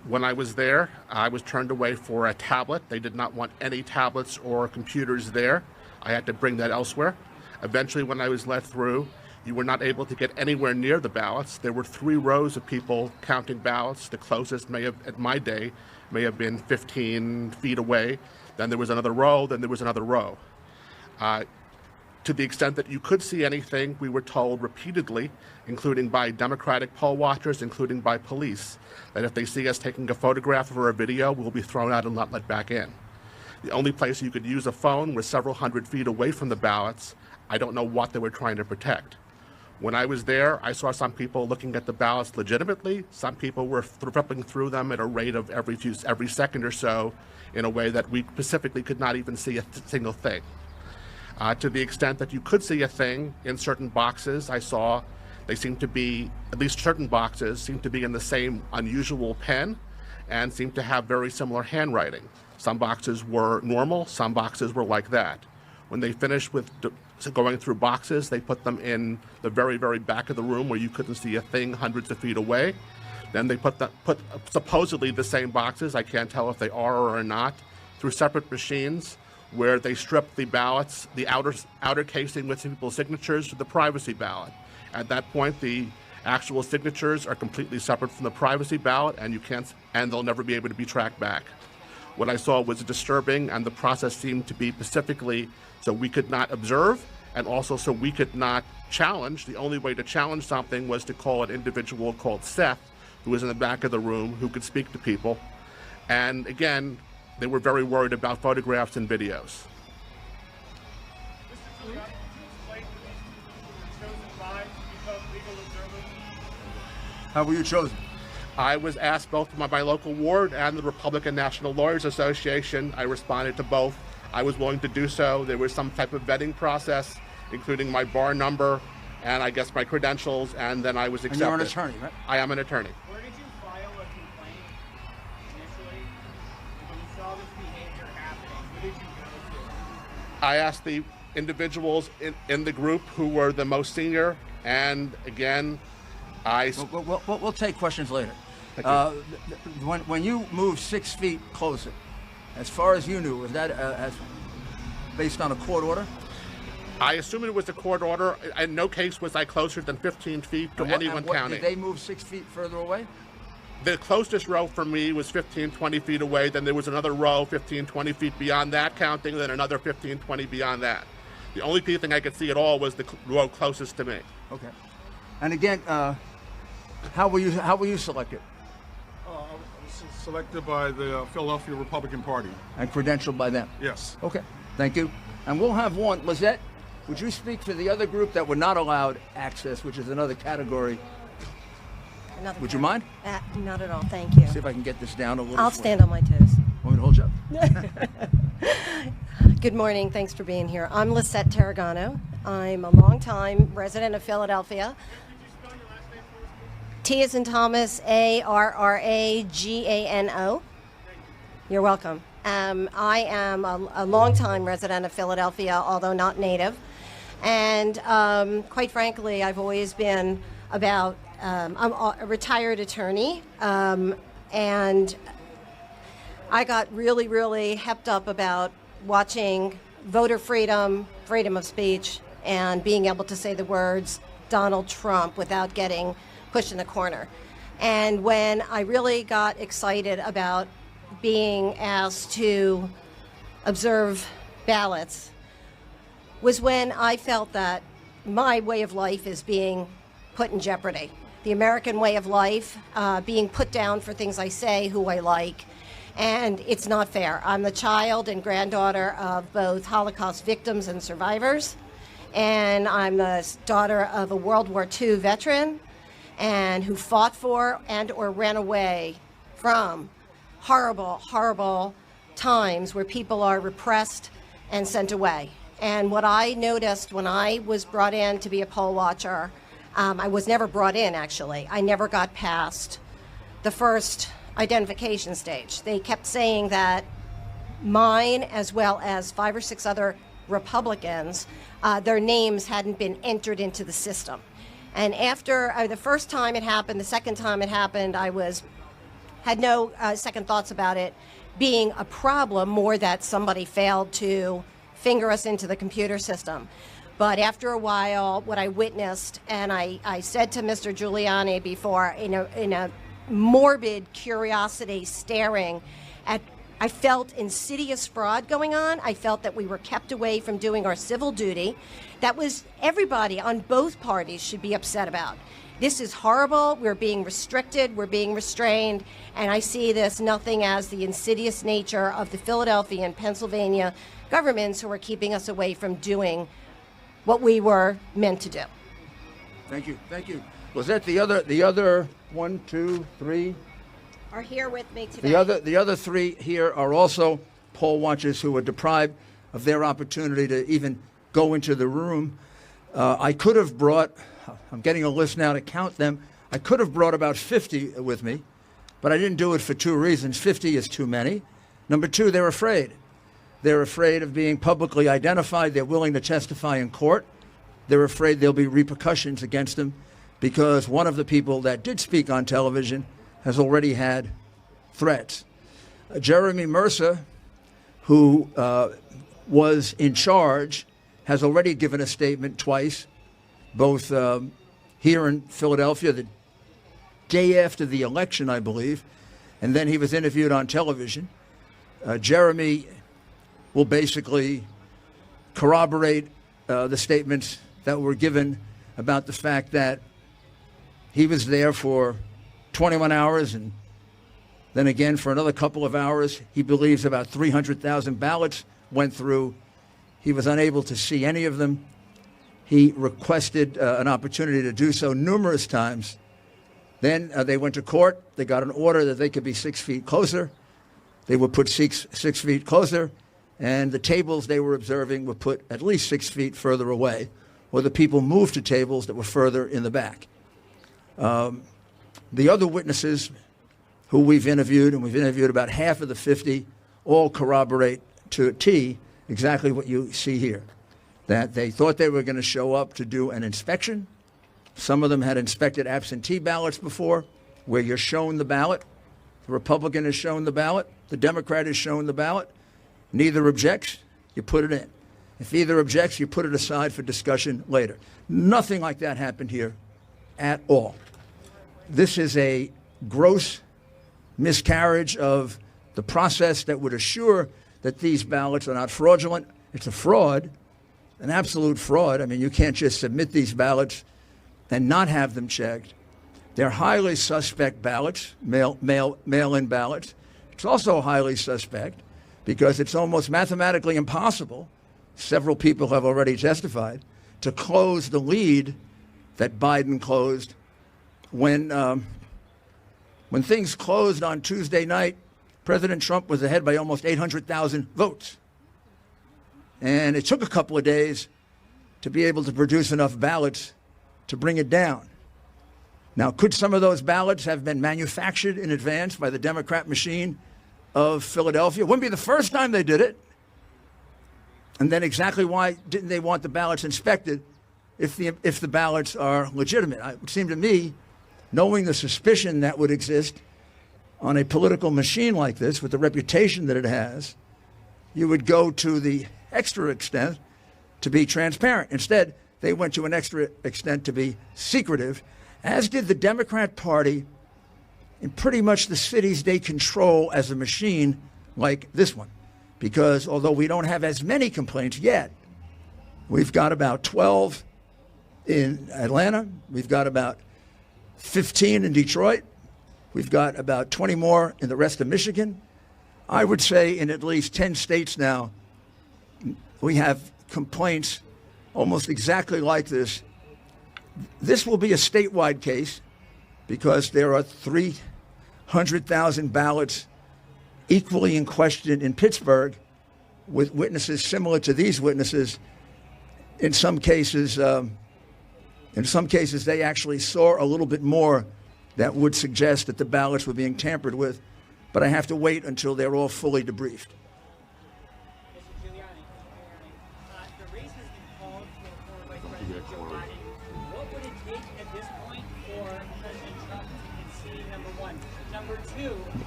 When I was there, I was turned away for a tablet. They did not want any tablets or computers there. I had to bring that elsewhere. Eventually, when I was let through, you were not able to get anywhere near the ballots. There were 3 rows of people counting ballots. The closest at my day, may have been 15 feet away. Then there was another row, then there was another row. To the extent that you could see anything, we were told repeatedly, including by Democratic poll watchers, including by police, that if they see us taking a photograph or a video, we'll be thrown out and not let back in. The only place you could use a phone was several hundred feet away from the ballots. I don't know what they were trying to protect. When I was there, I saw some people looking at the ballots legitimately. Some people were flipping through them at a rate of every second or so in a way that we specifically could not even see a single thing. To the extent that you could see a thing in certain boxes, I saw they seemed to be, at least certain boxes, seemed to be in the same unusual pen and seemed to have very similar handwriting. Some boxes were normal, some boxes were like that. When they finished with going through boxes, they put them in the very, very back of the room where you couldn't see a thing hundreds of feet away. Then they put supposedly the same boxes, I can't tell if they are or are not, through separate machines where they stripped the ballots, the outer casing with people's signatures, to the privacy ballot. At that point, the actual signatures are completely separate from the privacy ballot, and they'll never be able to be tracked back. What I saw was disturbing, and the process seemed to be specifically so we could not observe, and also so we could not challenge. The only way to challenge something was to call an individual called Seth, who was in the back of the room who could speak to people. And again, they were very worried about photographs and videos. How were you chosen? I was asked both by my local ward and the Republican National Lawyers Association. I responded to both. I was willing to do so. There was some type of vetting process, including my bar number and I guess my credentials, and then I was accepted. And you're an attorney, right? I am an attorney. Where did you file a complaint initially? When you saw this behavior happening, who did you go to? I asked the individuals in the group who were the most senior, and again, We'll take questions later. When you moved 6 feet closer, as far as you knew, was that as based on a court order? I assume it was a court order. In no case was I closer than 15 feet to anyone counting. Did they move 6 feet further away? The closest row for me was 15, 20 feet away. Then there was another row 15, 20 feet beyond that counting, then another 15, 20 beyond that. The only thing I could see at all was the row closest to me. Okay. And again, how were you selected? I was selected by the Philadelphia Republican Party. And credentialed by them? Yes. Okay, thank you. And we'll have one. Lizette, would you speak for the other group that were not allowed access, which is another category? Would you mind? Not at all, thank you. See if I can get this down a little. I'll stand on my toes. Want me to hold you up? Good morning, thanks for being here. I'm Lisette Tarragano. I'm a longtime resident of Philadelphia. T as in Thomas, Arragano. You're welcome. I am a longtime resident of Philadelphia, although not native. And quite frankly, I've always been about, I'm a retired attorney, and I got really, really hepped up about watching voter freedom, freedom of speech, and being able to say the words Donald Trump without getting pushed in the corner. And when I really got excited about being asked to observe ballots was when I felt that my way of life is being put in jeopardy. The American way of life, being put down for things I say, who I like, and it's not fair. I'm the child and granddaughter of both Holocaust victims and survivors, and I'm the daughter of a World War II veteran and who fought for and or ran away from horrible, horrible times where people are repressed and sent away. And what I noticed when I was brought in to be a poll watcher, I was never brought in, actually. I never got past the first identification stage. They kept saying that mine, as well as 5 or 6 other Republicans, their names hadn't been entered into the system. And after the first time it happened, the second time it happened, I had no second thoughts about it being a problem, more that somebody failed to finger us into the computer system. But after a while, what I witnessed, and I said to Mr. Giuliani before, in a morbid curiosity, staring at, I felt insidious fraud going on. I felt that we were kept away from doing our civil duty. That was everybody on both parties should be upset about. This is horrible. We're being restricted. We're being restrained. And I see this nothing as the insidious nature of the Philadelphia and Pennsylvania governments who are keeping us away from doing what we were meant to do. Thank you. Thank you. Was that the other 1, 2, 3? Are here with me today. The other 3 here are also poll watchers who were deprived of their opportunity to even go into the room. I could have brought, I'm getting a list now to count them, I could have brought about 50 with me, but I didn't do it for 2 reasons. 50 is too many. Number 2, they're afraid. They're afraid of being publicly identified. They're willing to testify in court. They're afraid there'll be repercussions against them because one of the people that did speak on television has already had threats. Jeremy Mercer, who was in charge, has already given a statement twice, both here in Philadelphia the day after the election, I believe, and then he was interviewed on television. Jeremy will basically corroborate the statements that were given about the fact that he was there for 21 hours, and then again for another couple of hours. He believes about 300,000 ballots went through. He was unable to see any of them. He requested an opportunity to do so numerous times. Then they went to court. They got an order that they could be 6 feet closer. They were put 6 feet closer, and the tables they were observing were put at least 6 feet further away, or the people moved to tables that were further in the back. The other witnesses who we've interviewed, and we've interviewed about half of the 50, all corroborate to a T exactly what you see here, that they thought they were going to show up to do an inspection. Some of them had inspected absentee ballots before, where you're shown the ballot. The Republican is shown the ballot. The Democrat is shown the ballot. Neither objects, you put it in. If either objects, you put it aside for discussion later. Nothing like that happened here at all. This is a gross miscarriage of the process that would assure that these ballots are not fraudulent. It's a fraud, an absolute fraud. I mean, you can't just submit these ballots and not have them checked. They're highly suspect ballots, mail-in ballots. It's also highly suspect because it's almost mathematically impossible, several people have already testified, to close the lead that Biden closed when things closed on Tuesday night. President Trump was ahead by almost 800,000 votes. And it took a couple of days to be able to produce enough ballots to bring it down. Now, could some of those ballots have been manufactured in advance by the Democrat machine of Philadelphia? It wouldn't be the first time they did it. And then exactly why didn't they want the ballots inspected if the ballots are legitimate? It would seem to me, knowing the suspicion that would exist on a political machine like this, with the reputation that it has, you would go to the extra extent to be transparent. Instead, they went to an extra extent to be secretive, as did the Democrat Party in pretty much the cities they control as a machine like this one. Because although we don't have as many complaints yet, we've got about 12 in Atlanta, we've got about 15 in Detroit, we've got about 20 more in the rest of Michigan. I would say in at least 10 states now, we have complaints almost exactly like this. This will be a statewide case because there are 300,000 ballots equally in question in Pittsburgh with witnesses similar to these witnesses. In some cases, they actually saw a little bit more that would suggest that the ballots were being tampered with. But I have to wait until they're all fully debriefed.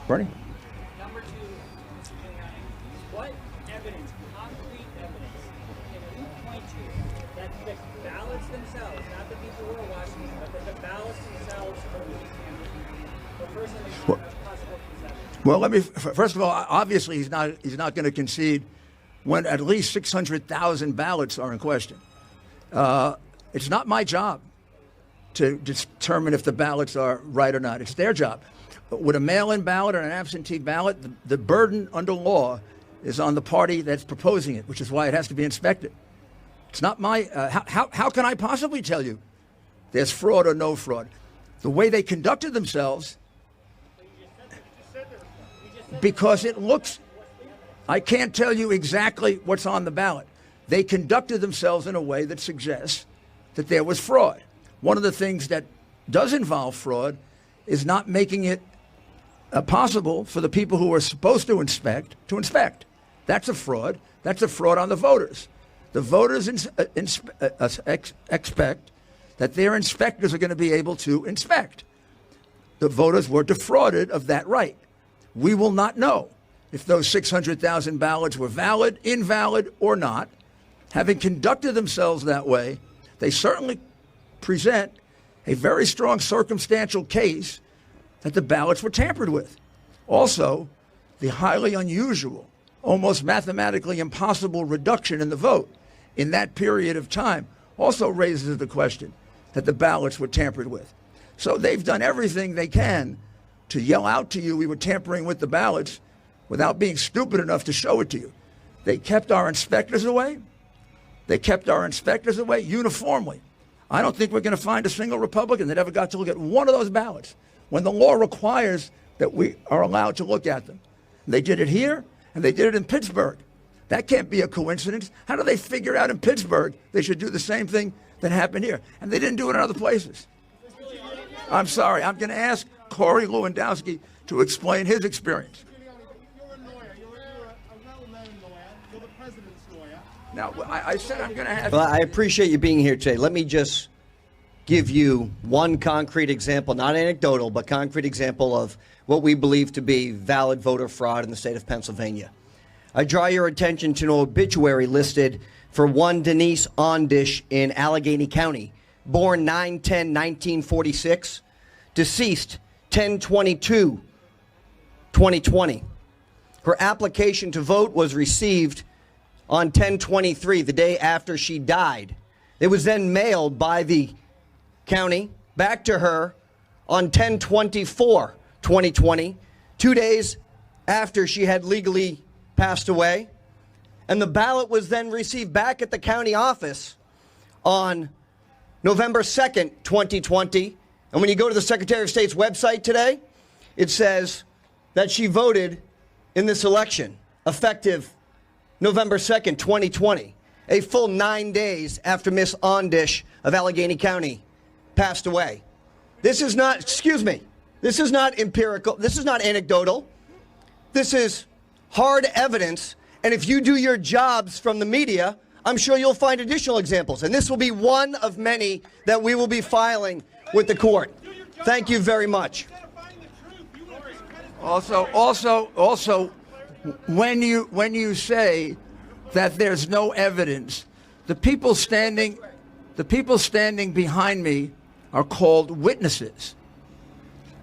Bernie? Number two, Mr. Giuliani, what evidence, concrete evidence, can you point to that the ballots themselves, not the people who are watching them, but that the ballots themselves are being tampered with? The first thing is possible concession. Well, first of all, obviously he's not going to concede when at least 600,000 ballots are in question. It's not my job to determine if the ballots are right or not. It's their job. With a mail-in ballot or an absentee ballot, the burden under law is on the party that's proposing it, which is why it has to be inspected. It's not my, how can I possibly tell you there's fraud or no fraud? The way they conducted themselves, because it looks, I can't tell you exactly what's on the ballot. They conducted themselves in a way that suggests that there was fraud. One of the things that does involve fraud is not making it possible for the people who are supposed to inspect. That's a fraud. That's a fraud on the voters. The voters expect that their inspectors are going to be able to inspect. The voters were defrauded of that right. We will not know if those 600,000 ballots were valid, invalid, or not. Having conducted themselves that way, they certainly present a very strong circumstantial case that the ballots were tampered with. Also, the highly unusual, almost mathematically impossible reduction in the vote in that period of time also raises the question that the ballots were tampered with. So they've done everything they can to yell out to you we were tampering with the ballots without being stupid enough to show it to you. They kept our inspectors away. They kept our inspectors away uniformly. I don't think we're going to find a single Republican that ever got to look at one of those ballots when the law requires that we are allowed to look at them. They did it here, and they did it in Pittsburgh. That can't be a coincidence. How do they figure out in Pittsburgh they should do the same thing that happened here? And they didn't do it in other places. I'm sorry. I'm going to ask Corey Lewandowski to explain his experience. You're a lawyer. You're a well-known lawyer. You're the president's lawyer. Now, I said I'm going to have... Well, I appreciate you being here today. Let me just give you one concrete example, not anecdotal, but concrete example of what we believe to be valid voter fraud in the state of Pennsylvania. I draw your attention to an obituary listed for one Denise Ondish in Allegheny County, born 9/10/1946, deceased 10/22/2020. Her application to vote was received on 10/23, the day after she died. It was then mailed by the county back to her on 10/24/2020, 2 days after she had legally passed away. And the ballot was then received back at the county office on November 2nd, 2020. And when you go to the Secretary of State's website today, it says that she voted in this election effective November 2nd, 2020, a full 9 days after Miss Ondish of Allegheny County passed away. This is not, excuse me, this is not empirical, this is not anecdotal. This is hard evidence, and if you do your jobs from the media, I'm sure you'll find additional examples, and this will be one of many that we will be filing with the court. Thank you very much. Also, when you say that there's no evidence, the people standing behind me are called witnesses.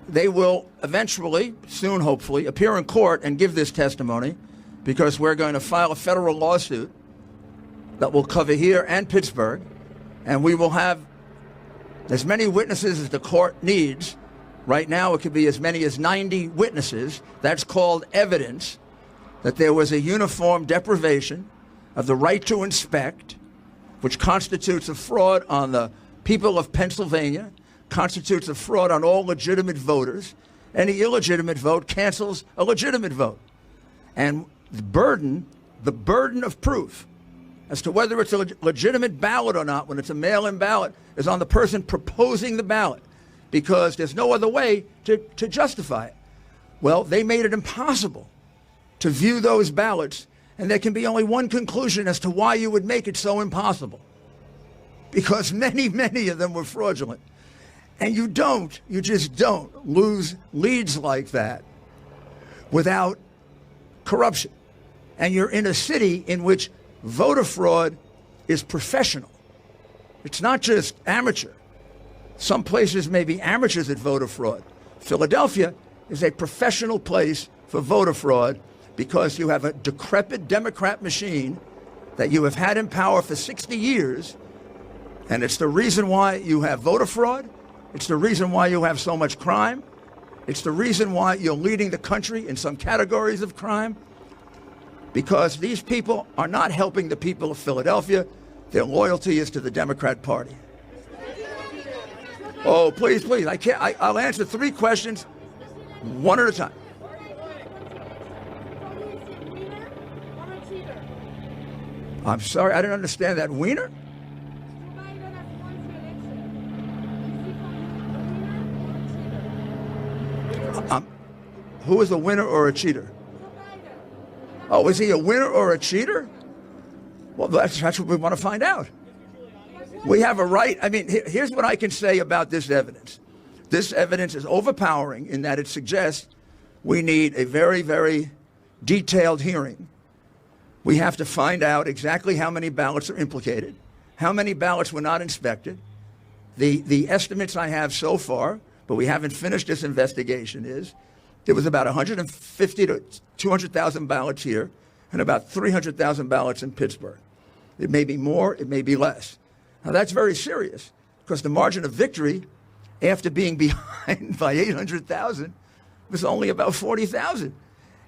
They will eventually, soon hopefully, appear in court and give this testimony, because we're going to file a federal lawsuit that will cover here and Pittsburgh, and we will have as many witnesses as the court needs. Right now, it could be as many as 90 witnesses. That's called evidence that there was a uniform deprivation of the right to inspect, which constitutes a fraud on the people of Pennsylvania, constitutes a fraud on all legitimate voters. Any illegitimate vote cancels a legitimate vote. And the burden of proof as to whether it's a legitimate ballot or not when it's a mail-in ballot is on the person proposing the ballot, because there's no other way to justify it. Well, they made it impossible to view those ballots, and there can be only one conclusion as to why you would make it so impossible. Because many, many of them were fraudulent. And you just don't lose leads like that without corruption. And you're in a city in which voter fraud is professional. It's not just amateur. Some places may be amateurs at voter fraud. Philadelphia is a professional place for voter fraud because you have a decrepit Democrat machine that you have had in power for 60 years, and it's the reason why you have voter fraud. It's the reason why you have so much crime. It's the reason why you're leading the country in some categories of crime, because these people are not helping the people of Philadelphia. Their loyalty is to the Democrat Party. Oh, please, please. I'll answer 3 questions one at a time. I'm sorry, I didn't understand that. Wiener? Who is a winner or a cheater? Oh, is he a winner or a cheater? Well, that's what we want to find out. We have a right. I mean, here's what I can say about this evidence. This evidence is overpowering in that it suggests we need a very, very detailed hearing. We have to find out exactly how many ballots are implicated, how many ballots were not inspected. The estimates I have so far, but we haven't finished this investigation, is there was about 150 to 200,000 ballots here and about 300,000 ballots in Pittsburgh. It may be more, it may be less. Now that's very serious because the margin of victory after being behind by 800,000, was only about 40,000.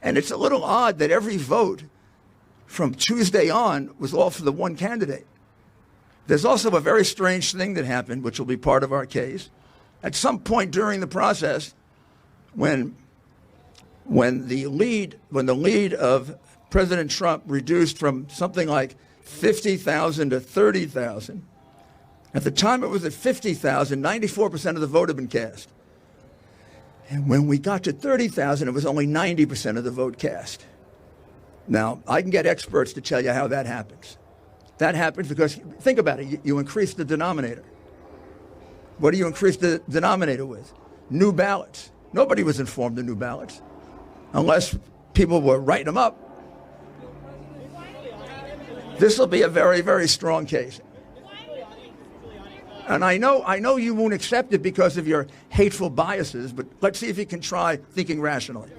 And it's a little odd that every vote from Tuesday on was all for the one candidate. There's also a very strange thing that happened, which will be part of our case. At some point during the process, when the lead of President Trump reduced from something like 50,000 to 30,000, at the time it was at 50,000, 94% of the vote had been cast. And when we got to 30,000, it was only 90% of the vote cast. Now, I can get experts to tell you how that happens. That happens because, think about it, you increase the denominator. What do you increase the denominator with? New ballots. Nobody was informed of new ballots, unless people were writing them up. This will be a very, very strong case. And I know you won't accept it because of your hateful biases, but let's see if you can try thinking rationally.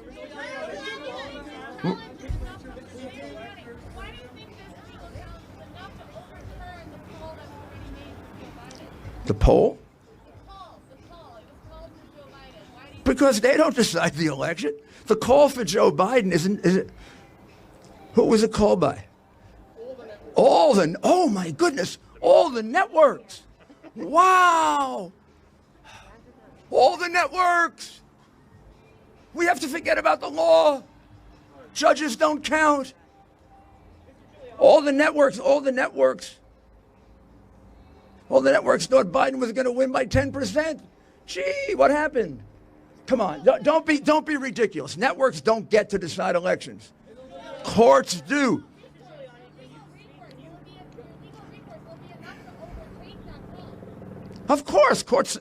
The poll? Because they don't decide the election. The call for Joe Biden is it? Who was it called by? Oh my goodness, all the networks. Wow. All the networks. We have to forget about the law. Judges don't count. All the networks thought Biden was going to win by 10%. Gee, what happened? Come on, don't be ridiculous. Networks don't get to decide elections. Courts do. Of course, courts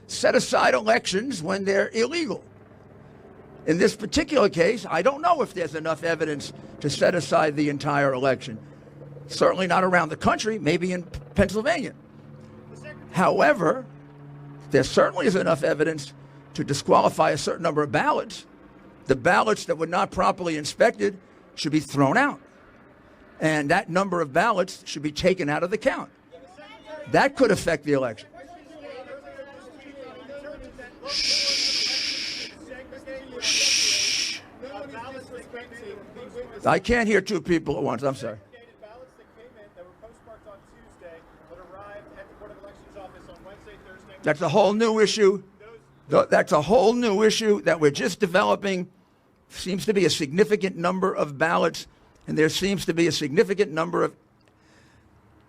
set aside elections when they're illegal. In this particular case, I don't know if there's enough evidence to set aside the entire election. Certainly not around the country, maybe in Pennsylvania. However, there certainly is enough evidence to disqualify a certain number of ballots. The ballots that were not properly inspected should be thrown out. And that number of ballots should be taken out of the count. That could affect the election. Shh. Shh. I can't hear two people at once. I'm sorry. That's a whole new issue. That's a whole new issue that we're just developing. Seems to be a significant number of ballots, and there seems to be a significant number of,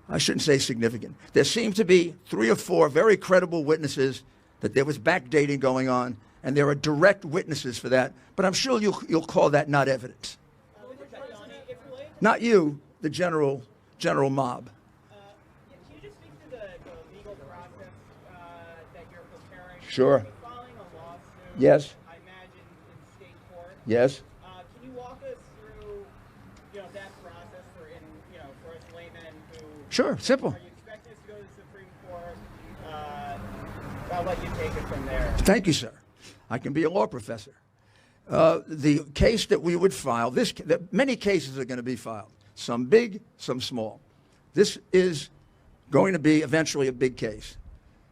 I shouldn't say significant, there seems to be 3 or 4 very credible witnesses that there was backdating going on, and there are direct witnesses for that, but I'm sure you'll call that not evidence. Not you, the general mob. Can you just speak to the legal process that you're preparing? Sure. You're filing a lawsuit. Yes. I imagine in state court. Yes. Can you walk us through, that process for us laymen who? Sure. Simple. Are you expecting us to go to the Supreme Court? I'll let you take it from there. Thank you, sir. I can be a law professor. The case that we would file, many cases are going to be filed, some big, some small. This is going to be eventually a big case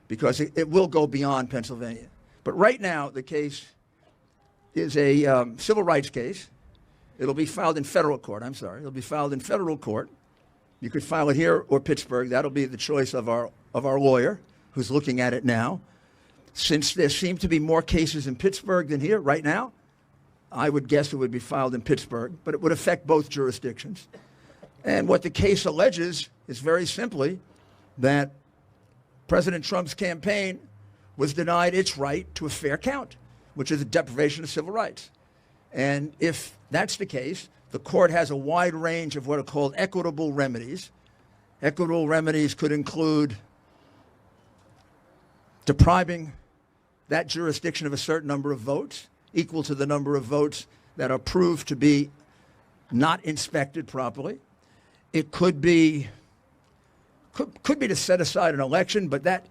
because it will go beyond Pennsylvania. But right now, the case is a civil rights case. It'll be filed in federal court. I'm sorry. It'll be filed in federal court. You could file it here or Pittsburgh. That'll be the choice of our lawyer who's looking at it now. Since there seem to be more cases in Pittsburgh than here right now, I would guess it would be filed in Pittsburgh, but it would affect both jurisdictions. And what the case alleges is very simply that President Trump's campaign was denied its right to a fair count, which is a deprivation of civil rights. And if that's the case, the court has a wide range of what are called equitable remedies. Equitable remedies could include depriving that jurisdiction of a certain number of votes, equal to the number of votes that are proved to be not inspected properly. It could be to set aside an election, but that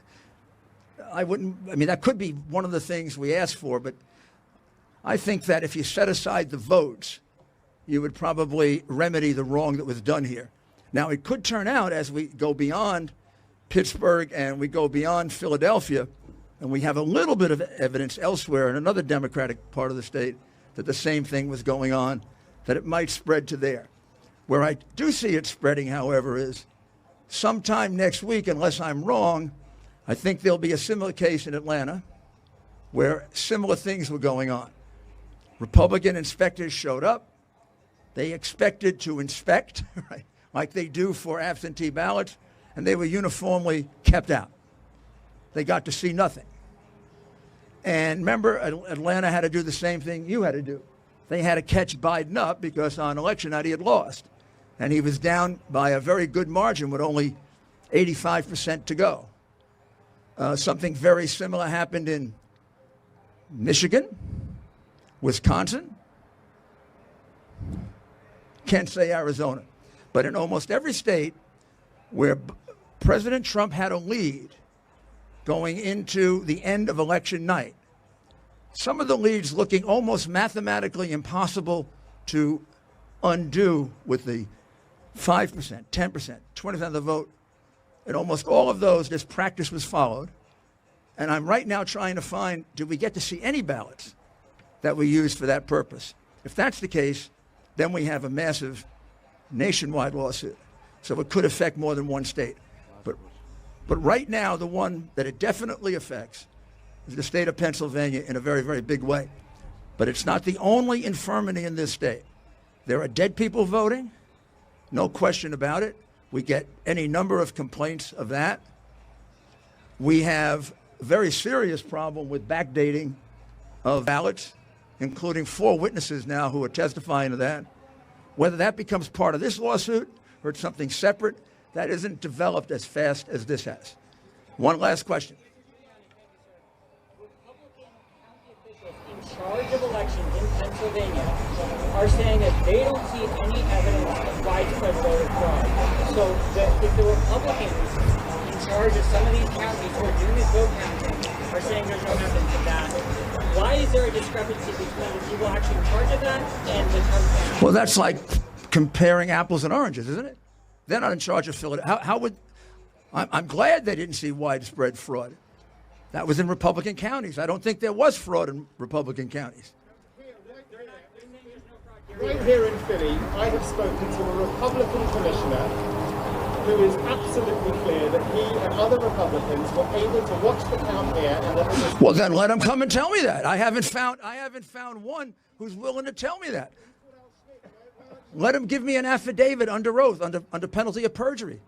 could be one of the things we ask for, but I think that if you set aside the votes, you would probably remedy the wrong that was done here. Now, it could turn out as we go beyond Pittsburgh and we go beyond Philadelphia, And we have a little bit of evidence elsewhere in another Democratic part of the state that the same thing was going on, that it might spread to there. Where I do see it spreading, however, is sometime next week, unless I'm wrong, I think there'll be a similar case in Atlanta where similar things were going on. Republican inspectors showed up. They expected to inspect, right, like they do for absentee ballots, and they were uniformly kept out. They got to see nothing. And remember, Atlanta had to do the same thing you had to do. They had to catch Biden up because on election night he had lost. And he was down by a very good margin with only 85% to go. Something very similar happened in Michigan, Wisconsin, can't say Arizona, but in almost every state where President Trump had a lead going into the end of election night, some of the leads looking almost mathematically impossible to undo with the 5%, 10%, 20% of the vote. In almost all of those, this practice was followed. And I'm right now trying to find, did we get to see any ballots that were used for that purpose? If that's the case, then we have a massive nationwide lawsuit. So it could affect more than one state. But right now, the one that it definitely affects is the state of Pennsylvania in a very, very big way. But it's not the only infirmity in this state. There are dead people voting, no question about it. We get any number of complaints of that. We have a very serious problem with backdating of ballots, including 4 witnesses now who are testifying to that. Whether that becomes part of this lawsuit or it's something separate, that isn't developed as fast as this has. One last question. In charge of elections in Pennsylvania are saying that they don't see any evidence of widespread voter fraud. So if the Republicans in charge of some of these counties who are doing this vote counting are saying there's no evidence of that, why is there a discrepancy between the people actually in charge of that and the Trump campaign? Well, that's like comparing apples and oranges, isn't it? They're not in charge of Philadelphia. How would... I'm glad they didn't see widespread fraud. That was in Republican counties. I don't think there was fraud in Republican counties. Right here in Philly, I have spoken to a Republican commissioner who is absolutely clear that he and other Republicans were able to watch the count here and that it was... Well, then let him come and tell me that. I haven't found one who's willing to tell me that. Let him give me an affidavit under oath, under penalty of perjury.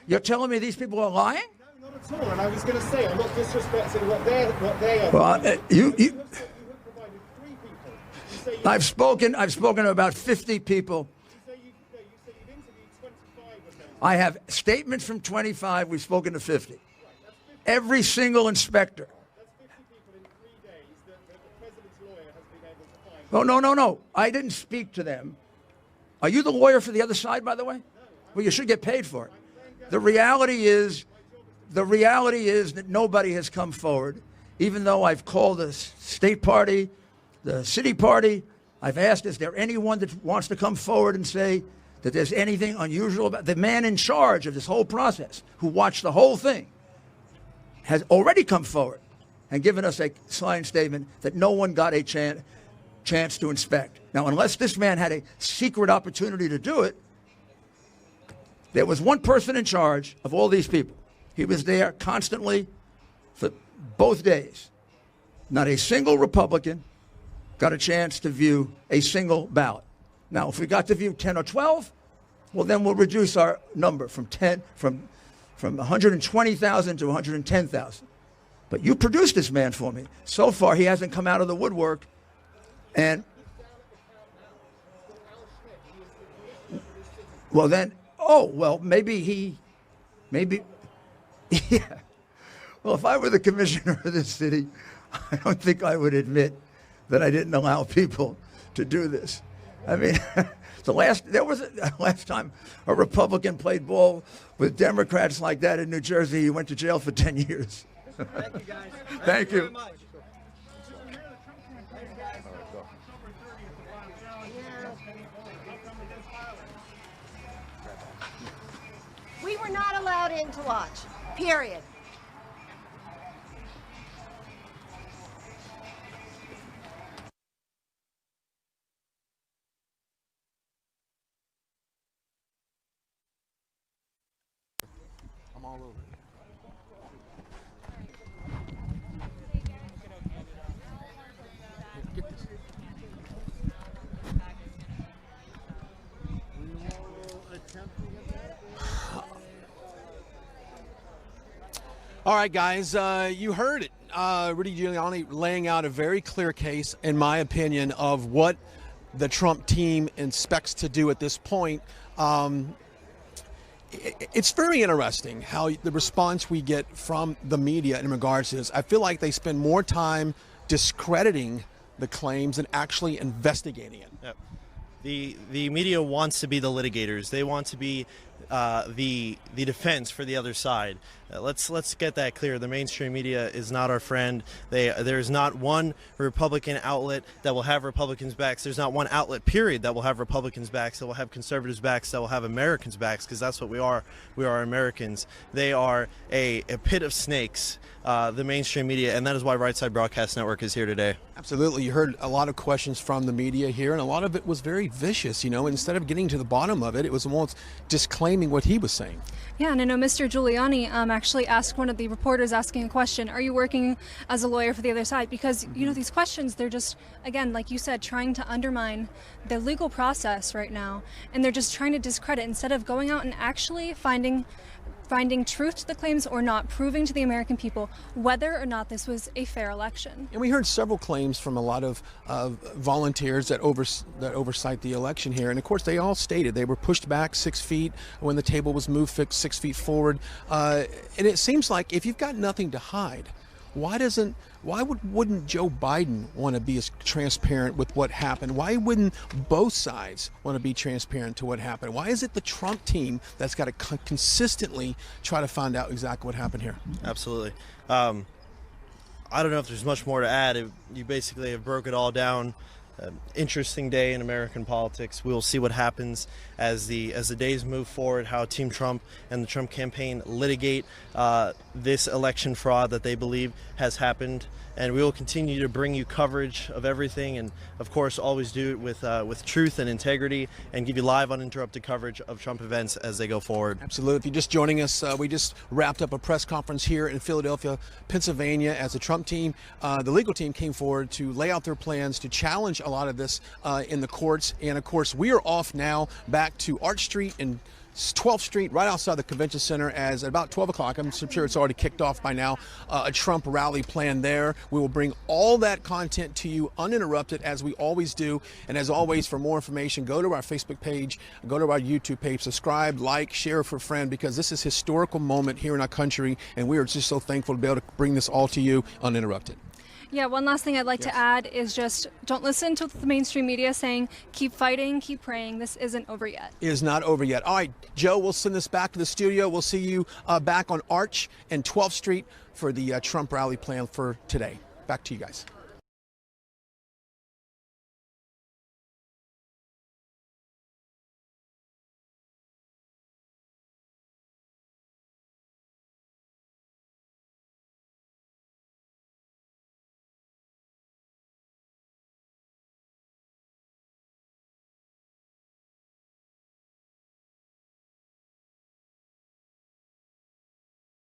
You're telling me these people are lying? No, not at all. And I was going to say, I'm not disrespecting what they are. Well, I've spoken to about 50 people. You say you've interviewed 25 of them. I have statements from 25. We've spoken to 50. Every single inspector. That's 50 people in 3 days that the president's lawyer has been able to find. No. I didn't speak to them. Are you the lawyer for the other side, by the way? Well, you should get paid for it. The reality is that nobody has come forward, even though I've called the state party, the city party. I've asked, is there anyone that wants to come forward and say that there's anything unusual about the man in charge of this whole process, who watched the whole thing, has already come forward and given us a signed statement that no one got a chance to inspect. Now, unless this man had a secret opportunity to do it, there was one person in charge of all these people. He was there constantly for both days. Not a single Republican got a chance to view a single ballot. Now, if we got to view 10 or 12, well, then we'll reduce our number from 120,000 to 110,000. But you produced this man for me. So far, he hasn't come out of the woodwork. And, well, then, maybe, yeah. Well, if I were the commissioner of this city, I don't think I would admit that I didn't allow people to do this. I mean, there was a last time a Republican played ball with Democrats like that in New Jersey, he went to jail for 10 years. Thank you, guys. Thank you. Very much. We were not allowed in to watch, period. all over. Get this. All right, guys, you heard it. Rudy Giuliani laying out a very clear case, in my opinion, of what the Trump team expects to do at this point. It's very interesting how the response we get from the media in regards to this. I feel like they spend more time discrediting the claims than actually investigating it. Yep. The media wants to be the litigators. They want to be the defense for the other side. Let's get that clear. The mainstream media is not our friend. There's not one Republican outlet that will have Republicans' backs. There's not one outlet, period, that will have Republicans' backs, that will have conservatives' backs, that will have Americans' backs, because that's what we are. We are Americans. They are a pit of snakes, the mainstream media, and that is why Right Side Broadcast Network is here today. Absolutely. You heard a lot of questions from the media here, and a lot of it was very vicious. Instead of getting to the bottom of it, it was almost disclaiming what he was saying. Yeah, and I know Mr. Giuliani actually asked one of the reporters asking a question, are you working as a lawyer for the other side? Because, these questions, they're just, again, like you said, trying to undermine the legal process right now. And they're just trying to discredit instead of going out and actually finding truth to the claims or not, proving to the American people whether or not this was a fair election. And we heard several claims from a lot of volunteers that oversight the election here. And of course, they all stated they were pushed back 6 feet when the table was moved 6 feet forward. And it seems like if you've got nothing to hide, why wouldn't Joe Biden want to be as transparent with what happened? Why wouldn't both sides want to be transparent to what happened? Why is it the Trump team that's got to consistently try to find out exactly what happened here? Absolutely. I don't know if there's much more to add. You basically have broke it all down. Interesting day in American politics. We will see what happens as the days move forward, how Team Trump and the Trump campaign litigate this election fraud that they believe has happened. And we will continue to bring you coverage of everything, and of course always do it with truth and integrity, and give you live uninterrupted coverage of Trump events as they go forward. Absolutely. If you're just joining us, we just wrapped up a press conference here in Philadelphia, Pennsylvania, as the Trump team, the legal team, came forward to lay out their plans to challenge a lot of this in the courts. And of course, we are off now back to Arch Street and 12th Street, right outside the convention center, as at about 12 o'clock, I'm sure it's already kicked off by now, a Trump rally planned there. We will bring all that content to you uninterrupted, as we always do. And as always, for more information, go to our Facebook page, go to our YouTube page, subscribe, like, share for a friend, because this is a historical moment here in our country, and we are just so thankful to be able to bring this all to you uninterrupted. Yeah, one last thing I'd like to add is just don't listen to the mainstream media saying, keep fighting, keep praying. This isn't over yet. It is not over yet. All right, Joe, we'll send this back to the studio. We'll see you back on Arch and 12th Street for the Trump rally plan for today. Back to you guys.